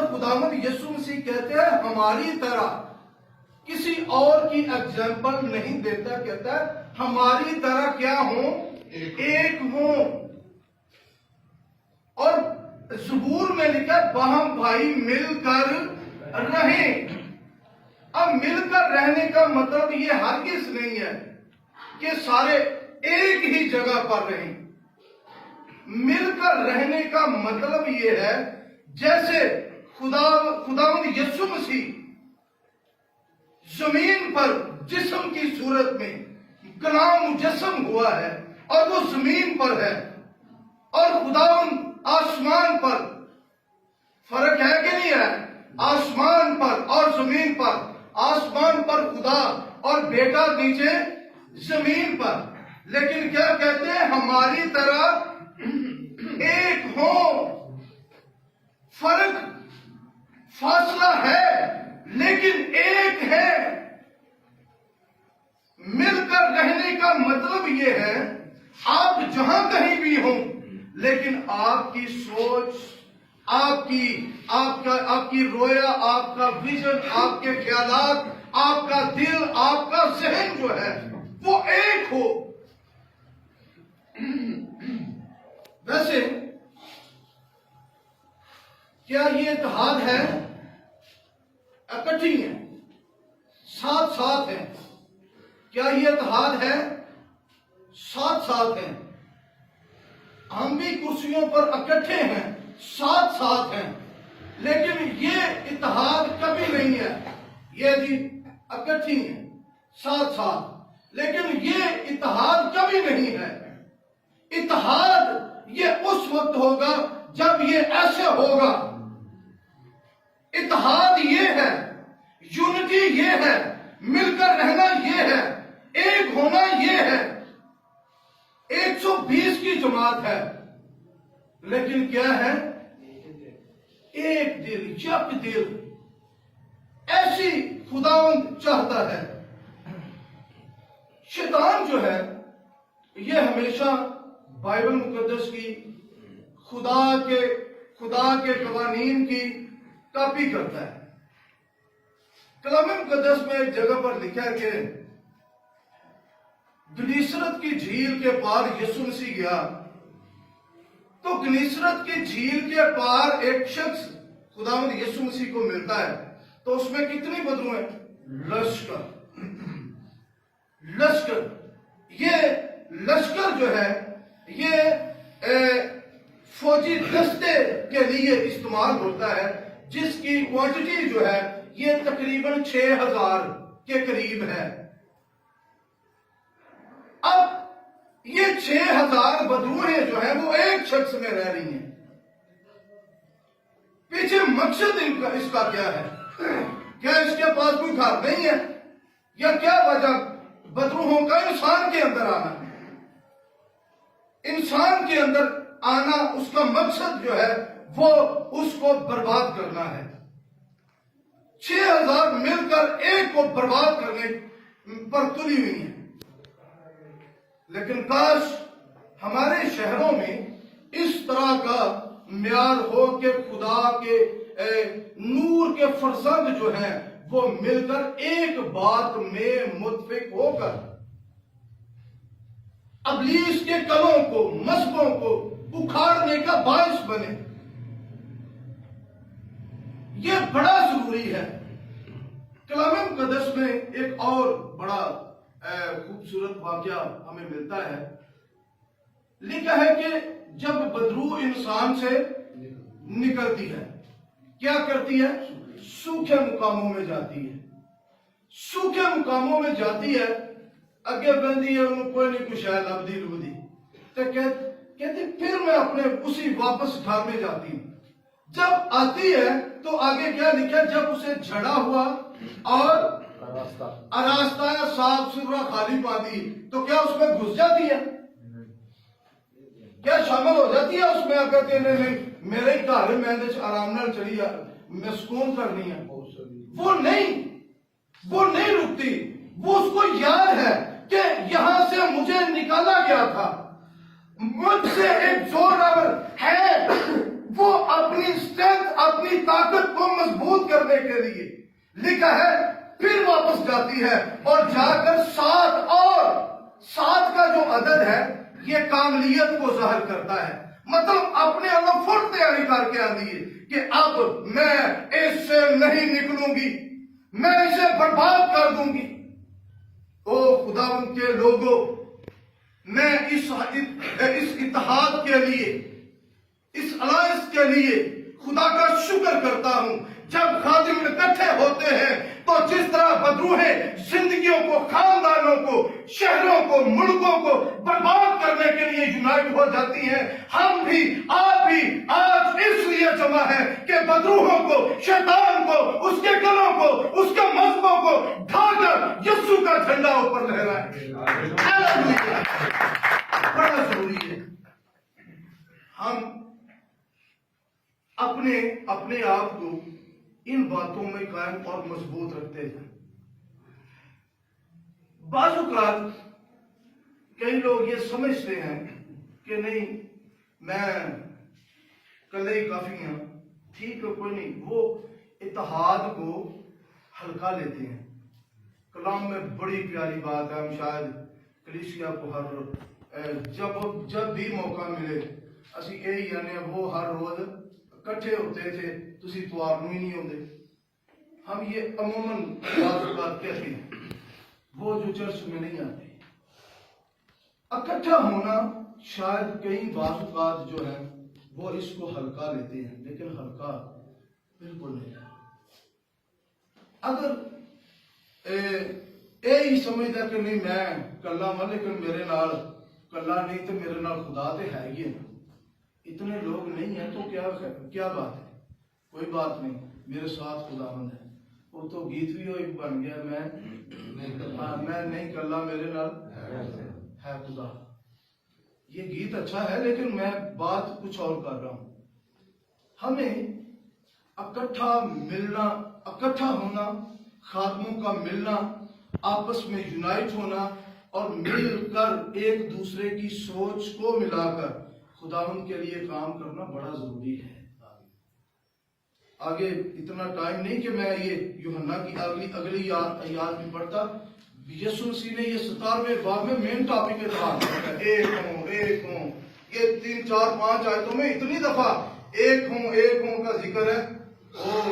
خداوند یسوع مسیح کہتے ہیں ہماری طرح کسی اور کی ایگزامپل نہیں دیتا، کہتا ہے ہماری طرح کیا ہوں، ایک ہوں۔ اور زبور میں لکھا باہم بھائی مل کر رہیں۔ اب مل کر رہنے کا مطلب یہ ہرگز نہیں ہے کہ سارے ایک ہی جگہ پر رہیں۔ مل کر رہنے کا مطلب یہ ہے جیسے خداوند یسوع مسیح زمین پر جسم کی صورت میں کلام مجسم ہوا ہے اور وہ زمین پر ہے، اور خداوند آسمان پر، فرق ہے کہ نہیں ہے؟ آسمان پر اور زمین پر، آسمان پر خدا اور بیٹا نیچے زمین پر، لیکن کیا کہتے ہیں ہماری طرح ایک ہو۔ فرق، فاصلہ ہے لیکن ایک ہے۔ مل کر رہنے کا مطلب یہ ہے آپ جہاں کہیں بھی ہوں لیکن آپ کی سوچ، آپ کی رویا، آپ کا ویژن، آپ کے خیالات، آپ کا دل، آپ کا ذہن جو ہے وہ ایک ہو۔ ویسے کیا یہ اتحاد ہے؟ اکٹھی ہیں، ساتھ ساتھ ہیں۔ کیا یہ اتحاد ہے؟ ساتھ ساتھ ہیں۔ ہم بھی کرسیوں پر اکٹھے ہیں، ساتھ ساتھ ہیں، لیکن یہ اتحاد کبھی نہیں ہے۔ یہ جی اکٹھی ہیں، ساتھ ساتھ، لیکن یہ اتحاد کبھی نہیں ہے۔ اتحاد یہ اس وقت ہوگا جب یہ ایسے ہوگا۔ اتحاد یہ ہے، یونٹی یہ ہے، مل کر رہنا یہ ہے، ایک ہونا یہ ہے۔ 120 کی جماعت ہے لیکن کیا ہے؟ ایک دل، یک دل۔ ایسی خداوند چاہتا ہے۔ شیطان جو ہے یہ ہمیشہ بائبل مقدس کی، خدا کے قوانین کی کاپی کرتا ہے۔ کلام مقدس میں ایک جگہ پر لکھا ہے کہ گنیسرت کی جھیل کے پار یسوع مسیح گیا تو گنیسرت کی جھیل کے پار ایک شخص خداوند یسوع مسیح کو ملتا ہے، تو اس میں کتنی بدرو ہیں؟ لشکر۔ یہ لشکر جو ہے یہ فوجی دستے کے لیے استعمال ہوتا ہے، جس کی کوانٹٹی جو ہے یہ تقریباً 6000 کے قریب ہے۔ اب یہ 6000 بدروہیں جو ہیں وہ ایک شخص میں رہ رہی ہیں۔ پیچھے مقصد اس کا کیا ہے؟ کیا اس کے پاس کوئی گھر نہیں ہے؟ یا کیا وجہ بدروہوں کا انسان کے اندر آنا؟ انسان کے اندر آنا، اس کا مقصد جو ہے وہ اس کو برباد کرنا ہے۔ 6000 مل کر ایک کو برباد کرنے پر تلی ہوئی ہیں۔ لیکن کاش ہمارے شہروں میں اس طرح کا معیار ہو کہ خدا کے نور کے فرزند جو ہیں وہ مل کر ایک بات میں متفق ہو کر ابلیس کے کلوں کو، مذہبوں کو اکھاڑنے کا باعث بنے۔ یہ بڑا ضروری ہے۔ کلام مقدس میں ایک اور بڑا خوبصورت واقعہ ہمیں ملتا ہے۔ لکھا ہے کہ جب بدرو انسان سے نکلتی ہے کیا کرتی ہے؟ سوکھے مقاموں میں جاتی ہے۔ سوکھے مقاموں میں جاتی ہے، اگے بندی ہے انہوں کوئی نہیں کچھ ہے لبدی لبدی، تو کہتے پھر میں اپنے اسی واپس گھر میں جاتی ہوں۔ جب آتی ہے تو آگے کیا لکھا؟ جب اسے جھڑا ہوا اور آراستہ یا صاف ستھرا خالی پاتی تو کیا اس میں گھس جاتی ہے؟ کیا شامل ہو جاتی ہے اس میں؟ آ کر کے نہیں میرے ہی گھر میں آرام نال چڑھی میں سکون کرنی ہے، وہ نہیں رکتی۔ وہ اس کو یاد ہے کہ یہاں سے مجھے نکالا گیا تھا، مجھ سے ایک زور آور ہے وہ اپنی اسٹرینتھ اپنی طاقت کو مضبوط کرنے کے لیے لکھا ہے پھر واپس جاتی ہے اور جا کر 7 اور 7 کا جو عدد ہے یہ کاملیت کو ظاہر کرتا ہے. مطلب اپنے اندر فٹ تیاری کر کے آنی ہے کہ اب میں اس سے نہیں نکلوں گی, میں اسے برباد کر دوں گی. او خداوند کے لوگوں, میں اس اتحاد کے لیے, اس الائنس کے لیے خدا کا شکر کرتا ہوں. جب خادم اکٹھے ہوتے ہیں تو جس طرح بدروہیں زندگیوں کو, خاندانوں کو, شہروں کو, ملکوں کو برباد کرنے کے لیے یونائٹ ہو جاتی ہیں, ہم بھی آپ بھی آج اس لیے جمع ہیں کہ بدروہوں کو, شیطان کو, اس کے گلوں کو, اس کے مذہبوں کو ڈھا کر یسوع کا جھنڈا اوپر لہرائیں. بڑا ضروری ہے ہم اپنے آپ کو ان باتوں میں قائم اور مضبوط رکھتے ہیں. بعض اوقات کئی لوگ یہ سمجھتے ہیں کہ نہیں میں کلے ہی کافی ہوں, ٹھیک ہے کوئی نہیں, وہ اتحاد کو ہلکا لیتے ہیں. کلام میں بڑی پیاری بات ہے, ہم شاید کلیسیا کو جب بھی موقع ملے اسی یہی یعنی وہ ہر روز اکٹھے ہوتے تھے, تسی اتوار نوں ہی نہیں ہوتے. ہم یہ عموماً بات کہتے ہیں, وہ جو چرچ میں نہیں آتے. اکٹھا ہونا شاید کئی بعض اوقات جو ہے وہ اس کو ہلکا لیتے ہیں, لیکن ہلکا بالکل نہیں. اگر یہی سمجھتا کہ نہیں میں کلا ہوں لیکن میرے نال کلا نہیں تو میرے نال خدا تو ہے ہی ہے نا, اتنے لوگ نہیں ہیں تو کیا بات ہے, کوئی بات نہیں, میرے ساتھ خداوند ہے. وہ تو گیت بھی ہوئی بن گیا, میں نہیں کلا میرے نال ہے خدا. یہ گیت اچھا ہے لیکن میں بات کچھ اور کر رہا ہوں. ہمیں اکٹھا ملنا, اکٹھا ہونا, خادموں کا ملنا, آپس میں یونائٹ ہونا اور مل کر ایک دوسرے کی سوچ کو ملا کر خداوند کے لیے کام کرنا بڑا ضروری ہے. آگے اتنا ٹائم نہیں کہ میں یہ یوحنا کی اگلی آیات بھی پڑھتا. یسوع مسیح نے یہ 17ویں باب میں مین ٹاپک کے ساتھ ایک ہوں, یہ 3 4 5 آیتوں میں اتنی دفعہ ایک ہوں کا ذکر ہے.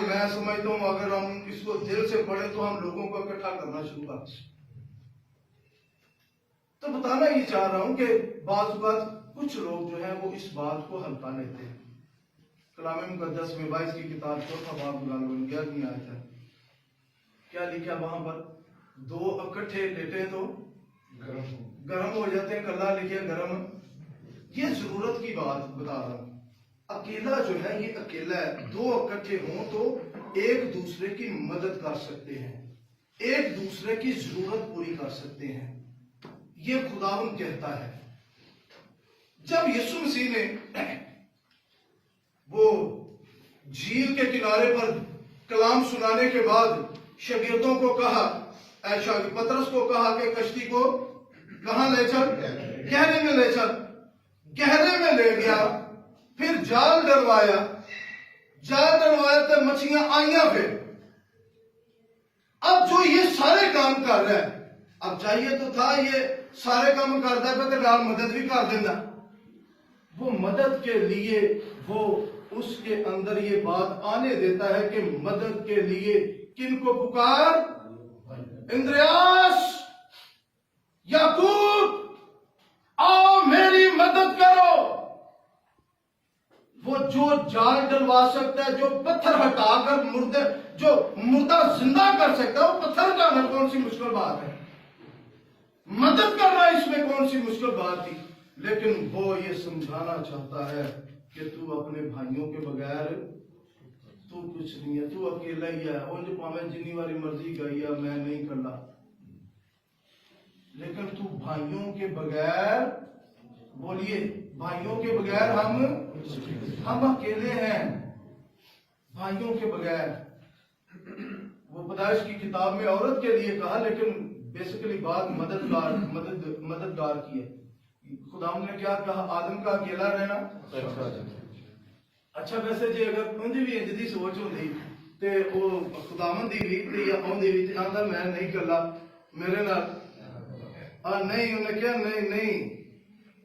میں سمجھتا ہوں اگر ہم اس کو دل سے پڑھیں تو ہم لوگوں کو اکٹھا کرنا شروع کرتے ہیں. تو بتانا یہ چاہ رہا ہوں کہ بعض بات کچھ لوگ جو ہیں وہ اس بات کو ہلکا لیتے ہیں. کلام مقدس میں 22 کی کتاب چوتھا باب 11 آیت ہے, کیا لکھا وہاں پر؟ 2 اکٹھے لیٹے تو گرم ہو جاتے ہیں, کلا لکھے گرم. یہ ضرورت کی بات بتا رہا ہوں. اکیلا جو ہے یہ اکیلا ہے, 2 اکٹھے ہوں تو ایک دوسرے کی مدد کر سکتے ہیں, ایک دوسرے کی ضرورت پوری کر سکتے ہیں. یہ خداوند کہتا ہے. جب یسوع مسیح نے وہ جھیل کے کنارے پر کلام سنانے کے بعد شاگردوں کو کہا, پطرس کو کہا کہ کشتی کو کہاں لے چل؟ گہرے میں لے چل. گہرے میں لے گیا, پھر جال ڈلوایا تو مچھلیاں آئیاں. پھر اب جو یہ سارے کام کر رہا ہے, اب چاہیے تو تھا یہ سارے کام کرتا ہے تو نال مدد بھی کر دینا. وہ مدد کے لیے وہ اس کے اندر یہ بات آنے دیتا ہے کہ مدد کے لیے کن کو پکار؟ اندریاس, یعقوب, آؤ میری مدد کرو. وہ جو جال ڈلوا سکتا ہے, جو پتھر ہٹا کر مردہ زندہ کر سکتا ہے, وہ پتھر ہٹانا کون سی مشکل بات ہے؟ مدد کرنا اس میں کون سی مشکل بات تھی؟ لیکن وہ یہ سمجھانا چاہتا ہے کہ تو اپنے بھائیوں کے بغیر تو کچھ نہیں ہے, تو اکیلا ہی ہے. وہ جو پاویں جنی والی مرضی گئی ہے, میں نہیں کرنا, لیکن تو بھائیوں کے بغیر, بولیے بھائیوں کے بغیر ہم اکیلے ہیں, بھائیوں کے بغیر. وہ پیدائش کی کتاب میں عورت کے لیے کہا, لیکن بیسیکلی بات مددگار کی ہے. خدا نے کیا کہا؟ آدم کا اکیلا رہنا. اچھا ویسے جی اگر انہوں بھی انج دی سوچ ہوندی تے وہ خداوند دی ریت تے یا اوندے وچ آندا میں نہیں کلا میرے نال نہیں انہیں کہا نہیں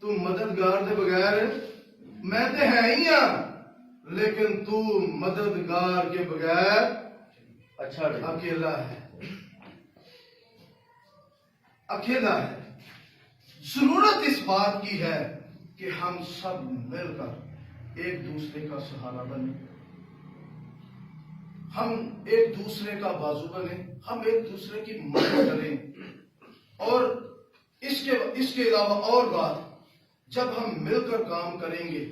تو مددگار دے بغیر میں تے ہے ہی ہاں لیکن تو مددگار کے بغیر اچھا اکیلا ہے ضرورت اس بات کی ہے کہ ہم سب مل کر ایک دوسرے کا سہارا بنے ہم ایک دوسرے کا بازو بنے ہم ایک دوسرے کی مدد کریں اور اس کے علاوہ اور بات جب ہم مل کر کام کریں گے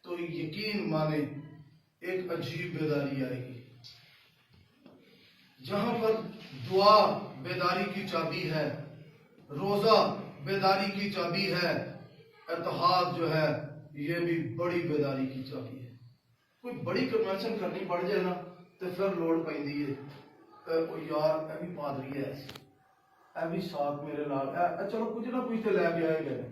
تو یقین مانے ایک عجیب بیداری آئے گی جہاں پر دعا بیداری کی چابی ہے روزہ بیداری کی چابی ہے اتحاد جو ہے یہ بھی بڑی بیداری کی چابی ہے کوئی بڑی کنونشن کرنی پڑ جائے نا تو پھر لوڑ پیندی ہے یار اے بھی پادری ہے اے بھی ساتھ میرے نال چلو کچھ نہ کچھ تو لے کے آئے گئے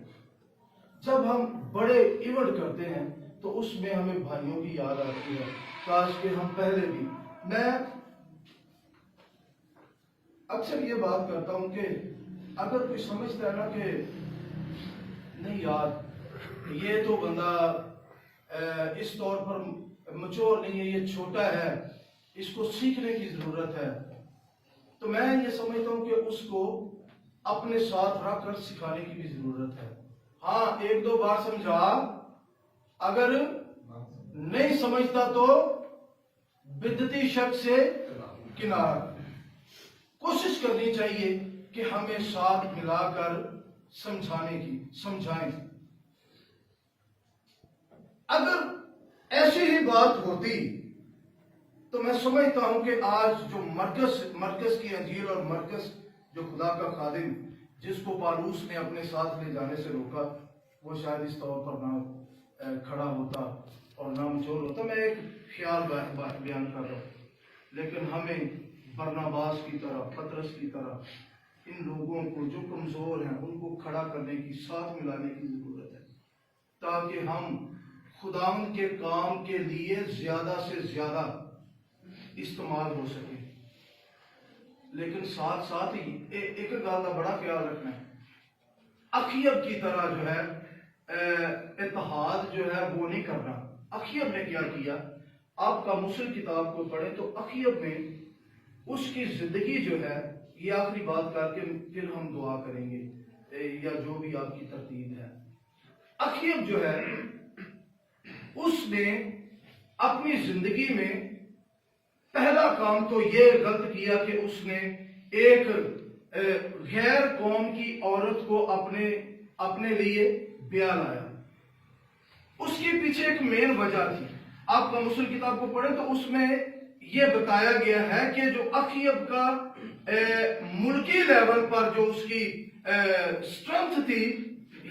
جب ہم بڑے ایونٹ کرتے ہیں تو اس میں ہمیں بھائیوں کی یاد آتی ہے کاش کہ ہم پہلے بھی میں اکثر یہ بات کرتا ہوں کہ اگر کوئی سمجھتا ہے نا کہ نہیں یار یہ تو بندہ اس طور پر مچور نہیں ہے یہ چھوٹا ہے اس کو سیکھنے کی ضرورت ہے تو میں یہ سمجھتا ہوں کہ اس کو اپنے ساتھ رکھ کر سکھانے کی بھی ضرورت ہے ہاں ایک دو بار سمجھا اگر نہیں سمجھتا تو بدعتی شخص سے کنار کوشش کرنی چاہیے کہ ہمیں ساتھ ملا کر سمجھائیں اگر ایسی ہی بات ہوتی تو میں سمجھتا ہوں کہ آج جو مرکز کی انجیل اور مرکز جو خدا کا خادم جس کو پالوس نے اپنے ساتھ لے جانے سے روکا وہ شاید اس طور پر نہ کھڑا ہوتا اور نہ مچور ہوتا میں ایک خیال بیان کر رہا ہوں لیکن ہمیں برناباس کی طرح پترس کی طرح ان لوگوں کو جو کمزور ہیں ان کو کھڑا کرنے کی ساتھ ملانے کی ضرورت ہے تاکہ ہم خداوند کے کام کے لیے زیادہ سے زیادہ استعمال ہو سکے لیکن ساتھ ساتھ ہی ایک گال کا بڑا خیال رکھنا ہے اخیب کی طرح جو ہے اتحاد جو ہے وہ نہیں کرنا اخیب نے کیا کیا آپ کا مسل کتاب کو پڑھیں تو اخیب میں اس کی زندگی جو ہے یہ آخری بات کر کے پھر ہم دعا کریں گے یا جو بھی آپ کی ترتیب ہے اخیب جو ہے اس نے اپنی زندگی میں پہلا کام تو یہ غلط کیا کہ اس نے ایک غیر قوم کی عورت کو اپنے لیے بیاہ لایا اس کے پیچھے ایک مین وجہ تھی آپ کا مسل کتاب کو پڑھیں تو اس میں یہ بتایا گیا ہے کہ جو اخیب کا ملکی لیول پر جو اس کی اسٹرینتھ تھی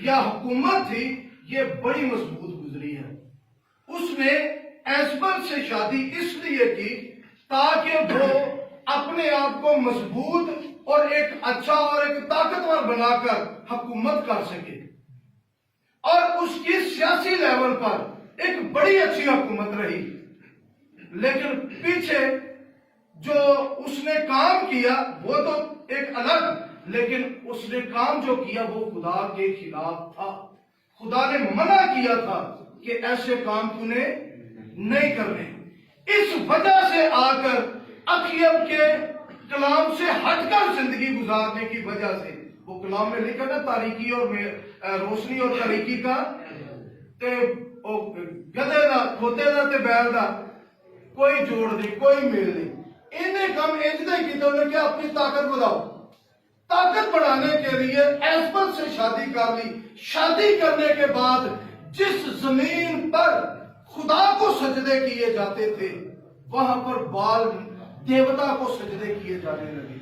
یا حکومت تھی یہ بڑی مضبوط گزری ہے اس نے ایزبل سے شادی اس لیے کی تاکہ وہ اپنے آپ کو مضبوط اور ایک اچھا اور ایک طاقتور بنا کر حکومت کر سکے اور اس کی سیاسی لیول پر ایک بڑی اچھی حکومت رہی لیکن پیچھے جو اس نے کام کیا وہ تو ایک الگ لیکن اس نے کام جو کیا وہ خدا کے خلاف تھا خدا نے منع کیا تھا کہ ایسے کام تو نے نہیں کرنے اس وجہ سے آ کر اخیب کے کلام سے ہٹ کر زندگی گزارنے کی وجہ سے وہ کلام میں لکھا تھا تاریکی اور روشنی اور تاریکی کا گدے دا کھوتے دا تے بیل دا کوئی جوڑ نہیں کوئی میل نہیں انہیں کم اجدہ کی تو نے کیا اپنی طاقت بڑھاؤ طاقت بڑھانے کے لیے ایزبل سے شادی کر لی شادی کرنے کے بعد جس زمین پر خدا کو سجدے کیے جاتے تھے وہاں پر بال دیوتا کو سجدے کیے جانے لگے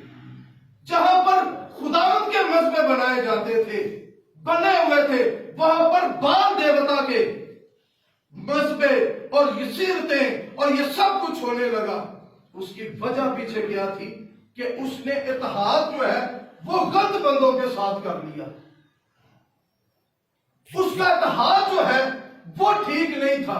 جہاں پر خداوند کے مذبح بنائے جاتے تھے بنے ہوئے تھے وہاں پر بال دیوتا کے مذبح اور یہ سیرتیں اور یہ سب کچھ ہونے لگا اس کی وجہ پیچھے کیا تھی کہ اس نے اتحاد جو ہے وہ غلط بندوں کے ساتھ کر لیا اس کا اتحاد جو ہے وہ ٹھیک نہیں تھا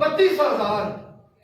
32,000